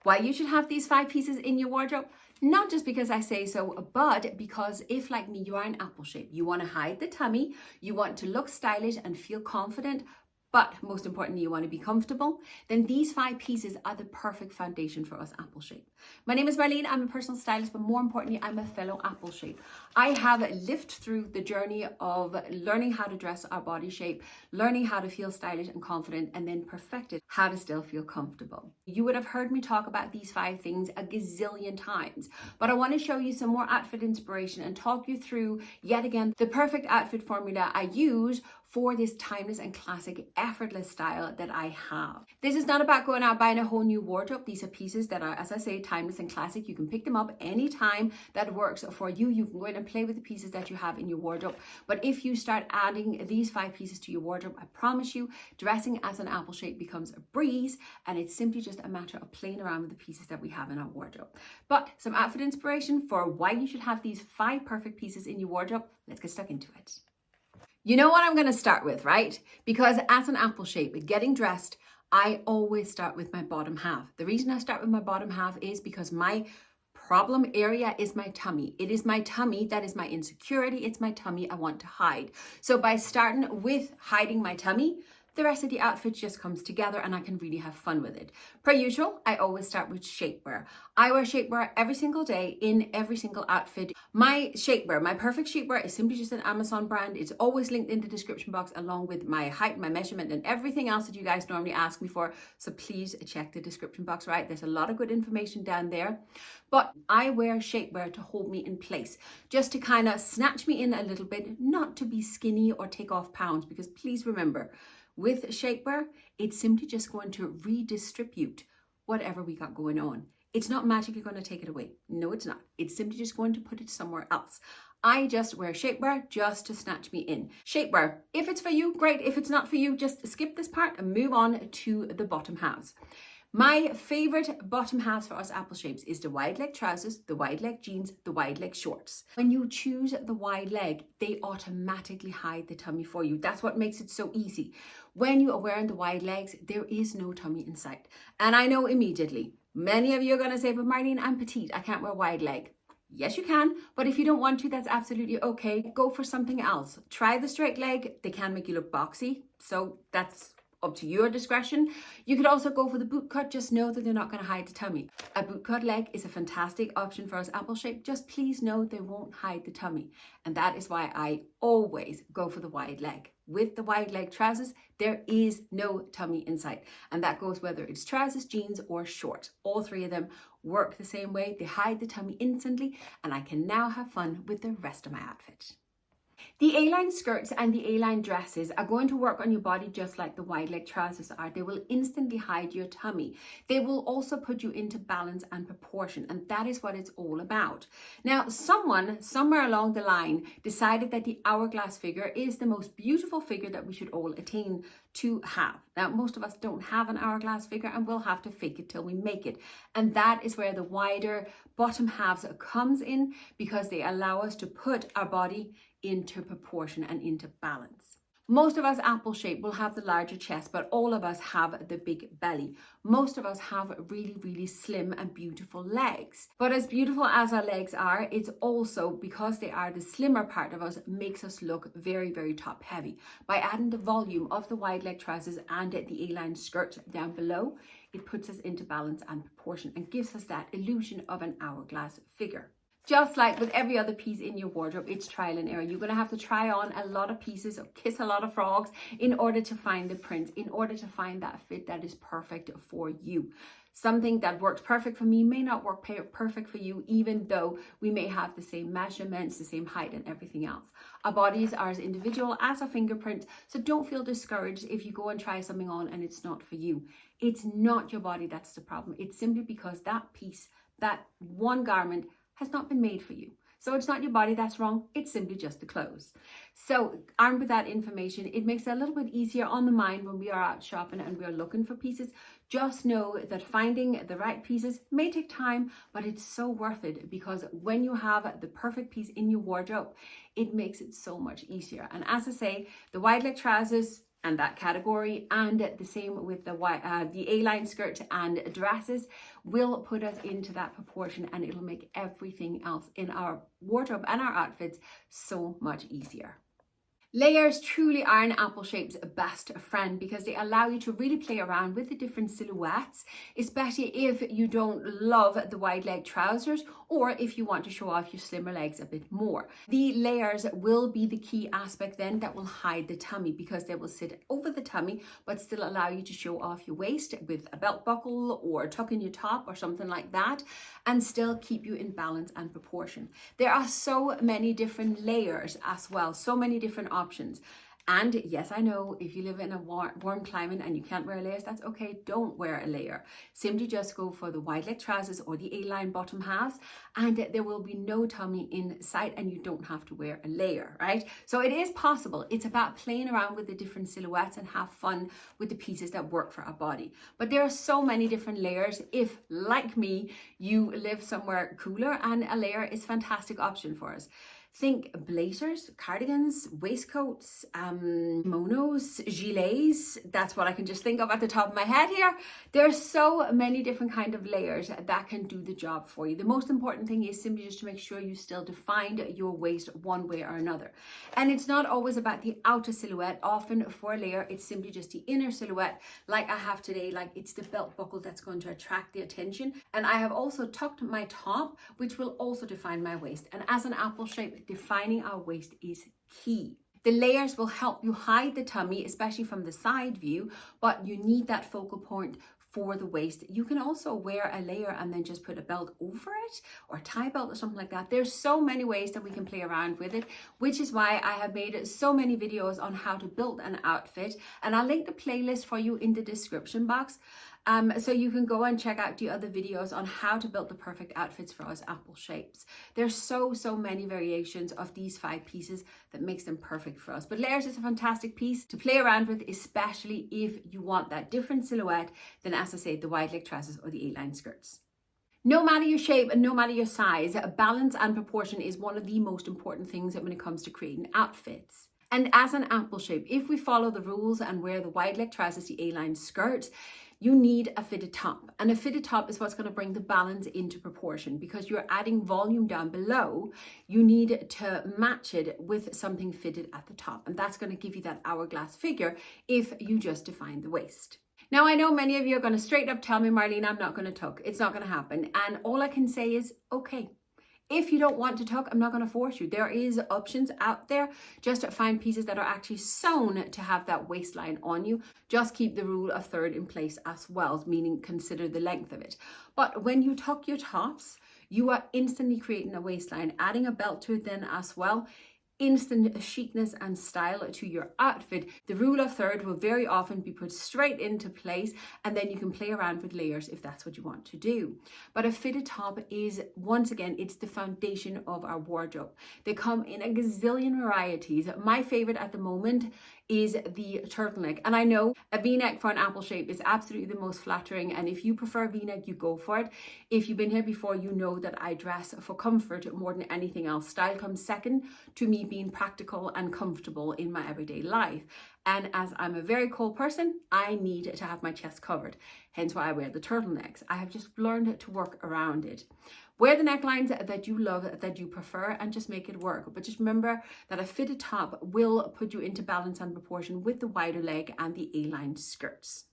Why you should have these 5 pieces in your wardrobe? Not just because I say so, but because if, like me, you are an apple shape, you want to hide the tummy, you want to look stylish and feel confident, but most importantly, you want to be comfortable, then these 5 pieces are the perfect foundation for us apple shape. My name is Marleen, I'm a personal stylist, but more importantly, I'm a fellow apple shape. I have lived through the journey of learning how to dress our body shape, learning how to feel stylish and confident, and then perfected how to still feel comfortable. You would have heard me talk about these 5 things a gazillion times, but I want to show you some more outfit inspiration and talk you through, yet again, the perfect outfit formula I use for this timeless and classic effortless style that I have. This is not about going out buying a whole new wardrobe. These are pieces that are, as I say, timeless and classic. You can pick them up anytime that works for you. You can go in and play with the pieces that you have in your wardrobe. But if you start adding these 5 pieces to your wardrobe, I promise you, dressing as an apple shape becomes a breeze, and it's simply just a matter of playing around with the pieces that we have in our wardrobe. But some outfit inspiration for why you should have these 5 perfect pieces in your wardrobe. Let's get stuck into it. You know what I'm going to start with, right? Because as an apple shape, getting dressed, I always start with my bottom half. The reason I start with my bottom half is because my problem area is my tummy. It is my tummy that is my insecurity. It's my tummy I want to hide. So by starting with hiding my tummy, the rest of the outfit just comes together and I can really have fun with it. Per usual, I always start with shapewear. I wear shapewear every single day in every single outfit. My shapewear, my perfect shapewear is simply just an Amazon brand. It's always linked in the description box along with my height, my measurement, and everything else that you guys normally ask me for. So please check the description box, right? There's a lot of good information down there. But I wear shapewear to hold me in place, just to kind of snatch me in a little bit, not to be skinny or take off pounds, because please remember, with shapewear, it's simply just going to redistribute whatever we got going on. It's not magically going to take it away. No, it's not. It's simply just going to put it somewhere else. I just wear shapewear just to snatch me in. Shapewear, if it's for you, great. If it's not for you, just skip this part and move on to the bottom halves. My favorite bottom halves for us apple shapes is the wide leg trousers, the wide leg jeans, the wide leg shorts. When you choose the wide leg, they automatically hide the tummy for you. That's what makes it so easy. When you are wearing the wide legs, there is no tummy in sight. And I know immediately, many of you are going to say, but Marleen, I'm petite, I can't wear wide leg. Yes, you can, but if you don't want to, that's absolutely okay. Go for something else. Try the straight leg. They can make you look boxy, so that's up to your discretion. You could also go for the boot cut. Just know that they're not going to hide the tummy. A boot cut leg is a fantastic option for us apple shape. Just please know they won't hide the tummy. And that is why I always go for the wide leg. With the wide leg trousers, there is no tummy in sight. And that goes whether it's trousers, jeans, or shorts. All 3 of them work the same way. They hide the tummy instantly, and I can now have fun with the rest of my outfit. The A-line skirts and the A-line dresses are going to work on your body just like the wide leg trousers are. They will instantly hide your tummy. They will also put you into balance and proportion, and that is what it's all about. Now, someone somewhere along the line decided that the hourglass figure is the most beautiful figure that we should all attain to have. Now, most of us don't have an hourglass figure, and we'll have to fake it till we make it. And that is where the wider bottom halves comes in, because they allow us to put our body into proportion and into balance. Most of us apple shape will have the larger chest, but all of us have the big belly. Most of us have really, really slim and beautiful legs. But as beautiful as our legs are, it's also because they are the slimmer part of us, makes us look very, very top heavy. By adding the volume of the wide leg trousers and the A-line skirt down below, it puts us into balance and proportion and gives us that illusion of an hourglass figure. Just like with every other piece in your wardrobe, it's trial and error. You're going to have to try on a lot of pieces or kiss a lot of frogs in order to find the print, in order to find that fit that is perfect for you. Something that works perfect for me may not work perfect for you, even though we may have the same measurements, the same height and everything else. Our bodies are as individual as our fingerprints, so don't feel discouraged if you go and try something on and it's not for you. It's not your body that's the problem. It's simply because that piece, that one garment, has not been made for you. So it's not your body that's wrong, it's simply just the clothes. So armed with that information, it makes it a little bit easier on the mind when we are out shopping and we are looking for pieces. Just know that finding the right pieces may take time, but it's so worth it, because when you have the perfect piece in your wardrobe, it makes it so much easier. And as I say, the wide leg trousers, and that category, and the same with the A-line skirt and dresses will put us into that proportion, and it'll make everything else in our wardrobe and our outfits so much easier. Layers truly are an apple shape's best friend because they allow you to really play around with the different silhouettes, especially if you don't love the wide leg trousers or if you want to show off your slimmer legs a bit more. The layers will be the key aspect then that will hide the tummy because they will sit over the tummy but still allow you to show off your waist with a belt buckle or tuck in your top or something like that, and still keep you in balance and proportion. There are so many different layers as well, so many different options. And yes, I know if you live in a warm climate and you can't wear layers, that's okay. Don't wear a layer. Simply just go for the wide leg trousers or the A-line bottom halves, and there will be no tummy in sight and you don't have to wear a layer, right? So it is possible. It's about playing around with the different silhouettes and have fun with the pieces that work for our body. But there are so many different layers. If, like me, you live somewhere cooler, and a layer is a fantastic option for us. Think blazers, cardigans, waistcoats, kimonos, gilets. That's what I can just think of at the top of my head here. There are so many different kind of layers that can do the job for you. The most important thing is simply just to make sure you still define your waist one way or another. And it's not always about the outer silhouette. Often for a layer, it's simply just the inner silhouette, like I have today, like it's the belt buckle that's going to attract the attention. And I have also tucked my top, which will also define my waist. And as an apple shape, defining our waist is key. The layers will help you hide the tummy, especially from the side view, but you need that focal point for the waist. You can also wear a layer and then just put a belt over it or a tie belt or something like that. There's so many ways that we can play around with it, which is why I have made so many videos on how to build an outfit, and I'll link the playlist for you in the description box. So you can go and check out the other videos on how to build the perfect outfits for us apple shapes. There's so many variations of these 5 pieces that makes them perfect for us. But layers is a fantastic piece to play around with, especially if you want that different silhouette than, as I say, the wide leg trousers or the A-line skirts. No matter your shape and no matter your size, balance and proportion is one of the most important things when it comes to creating outfits. And as an apple shape, if we follow the rules and wear the wide leg trousers, the A-line skirt, you need a fitted top. And a fitted top is what's going to bring the balance into proportion because you're adding volume down below. You need to match it with something fitted at the top. And that's going to give you that hourglass figure if you just define the waist. Now, I know many of you are going to straight up tell me, Marleen, I'm not going to tuck. It's not going to happen. And all I can say is, okay. If you don't want to tuck, I'm not going to force you. There is options out there. Just find pieces that are actually sewn to have that waistline on you. Just keep the rule of third in place as well, meaning consider the length of it. But when you tuck your tops, you are instantly creating a waistline, adding a belt to it then as well. Instant chicness and style to your outfit. The rule of third will very often be put straight into place, and then you can play around with layers if that's what you want to do. But a fitted top is, once again, it's the foundation of our wardrobe. They come in a gazillion varieties. My favorite at the moment is the turtleneck. And I know a V-neck for an apple shape is absolutely the most flattering. And if you prefer V-neck, you go for it. If you've been here before, you know that I dress for comfort more than anything else. Style comes second to me being practical and comfortable in my everyday life. And as I'm a very cold person, I need to have my chest covered. Hence why I wear the turtlenecks. I have just learned to work around it. Wear the necklines that you love, that you prefer, and just make it work. But just remember that a fitted top will put you into balance and proportion with the wider leg and the A-line skirts.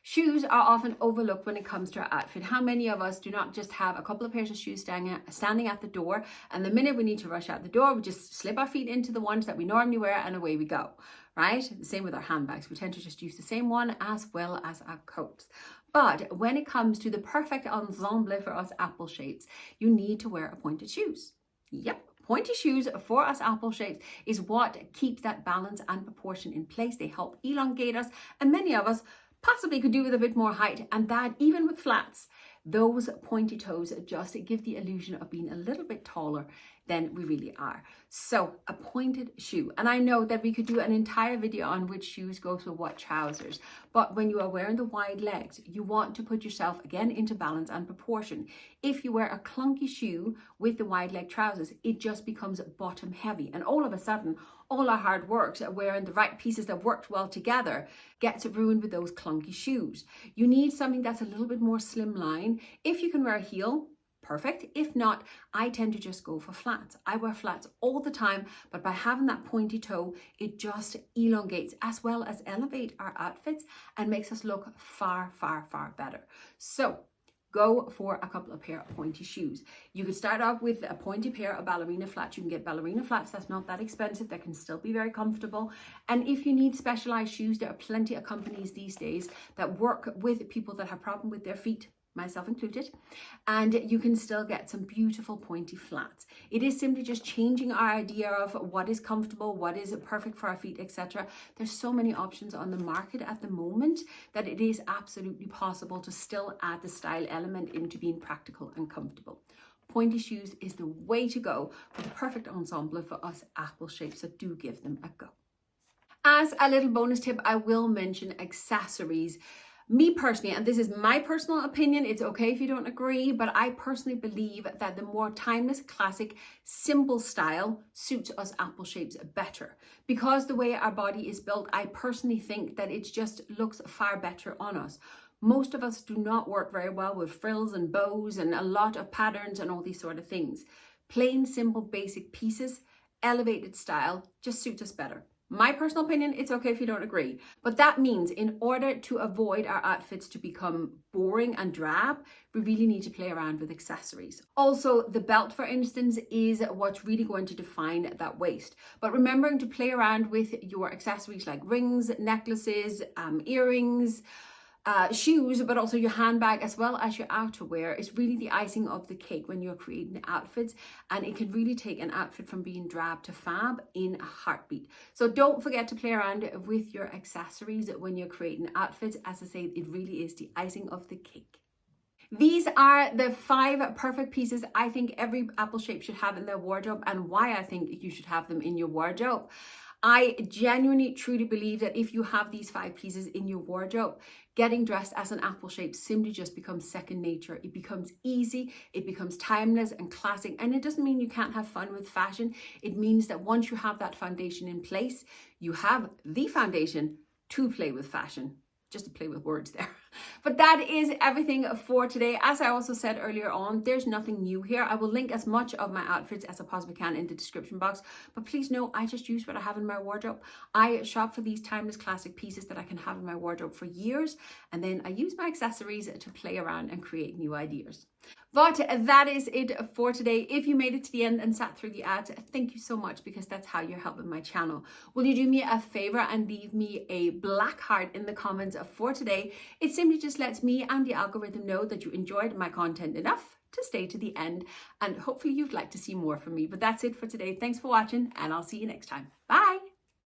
Shoes are often overlooked when it comes to our outfit. How many of us do not just have a couple of pairs of shoes standing at the door, and the minute we need to rush out the door, we just slip our feet into the ones that we normally wear and away we go, right? The same with our handbags. We tend to just use the same one as well as our coats. But when it comes to the perfect ensemble for us apple shapes, you need to wear a pointed shoes. Yep. Pointy shoes for us apple shapes is what keeps that balance and proportion in place. They help elongate us, and many of us possibly could do with a bit more height, and that even with flats, those pointy toes just give the illusion of being a little bit taller than we really are. So a pointed shoe, and I know that we could do an entire video on which shoes go with what trousers, but when you are wearing the wide legs, you want to put yourself again into balance and proportion. If you wear a clunky shoe with the wide leg trousers, it just becomes bottom heavy, and all of a sudden all our hard work wearing the right pieces that worked well together gets ruined with those clunky shoes. You need something that's a little bit more slimline. If you can wear a heel, perfect. If not, I tend to just go for flats. I wear flats all the time, but by having that pointy toe, it just elongates as well as elevate our outfits and makes us look far, far, far better. So go for a couple of pair of pointy shoes. You can start off with a pointy pair of ballerina flats. You can get ballerina flats, that's not that expensive, that can still be very comfortable. And if you need specialized shoes, there are plenty of companies these days that work with people that have problem with their feet, myself included, and you can still get some beautiful pointy flats. It is simply just changing our idea of what is comfortable, what is perfect for our feet, etc. There's so many options on the market at the moment that it is absolutely possible to still add the style element into being practical and comfortable. Pointy shoes is the way to go for the perfect ensemble for us apple shapes, so do give them a go. As a little bonus tip, I will mention accessories. Me personally, and this is my personal opinion, it's okay if you don't agree, but I personally believe that the more timeless, classic, simple style suits us apple shapes better. Because the way our body is built, I personally think that it just looks far better on us. Most of us do not work very well with frills and bows and a lot of patterns and all these sort of things. Plain, simple, basic pieces, elevated style just suits us better. My personal opinion, it's okay if you don't agree. But that means in order to avoid our outfits to become boring and drab, we really need to play around with accessories. Also, the belt, for instance, is what's really going to define that waist. But remembering to play around with your accessories like rings, necklaces, earrings, shoes, but also your handbag as well as your outerwear is really the icing of the cake when you're creating outfits, and it can really take an outfit from being drab to fab in a heartbeat. So don't forget to play around with your accessories when you're creating outfits. As I say, it really is the icing of the cake. These are the 5 perfect pieces I think every apple shape should have in their wardrobe, and why I think you should have them in your wardrobe. I genuinely, truly believe that if you have these 5 pieces in your wardrobe, getting dressed as an apple shape simply just becomes second nature. It becomes easy, it becomes timeless and classic. And it doesn't mean you can't have fun with fashion. It means that once you have that foundation in place, you have the foundation to play with fashion. Just to play with words there. But that is everything for today. As I also said earlier on, there's nothing new here. I will link as much of my outfits as I possibly can in the description box. But please know, I just use what I have in my wardrobe. I shop for these timeless classic pieces that I can have in my wardrobe for years. And then I use my accessories to play around and create new ideas. But that is it for today. If you made it to the end and sat through the ads, thank you so much, because that's how you're helping my channel. Will you do me a favor and leave me a black heart in the comments for today? It simply just lets me and the algorithm know that you enjoyed my content enough to stay to the end, and hopefully you'd like to see more from me. But that's it for today. Thanks for watching, and I'll see you next time. Bye.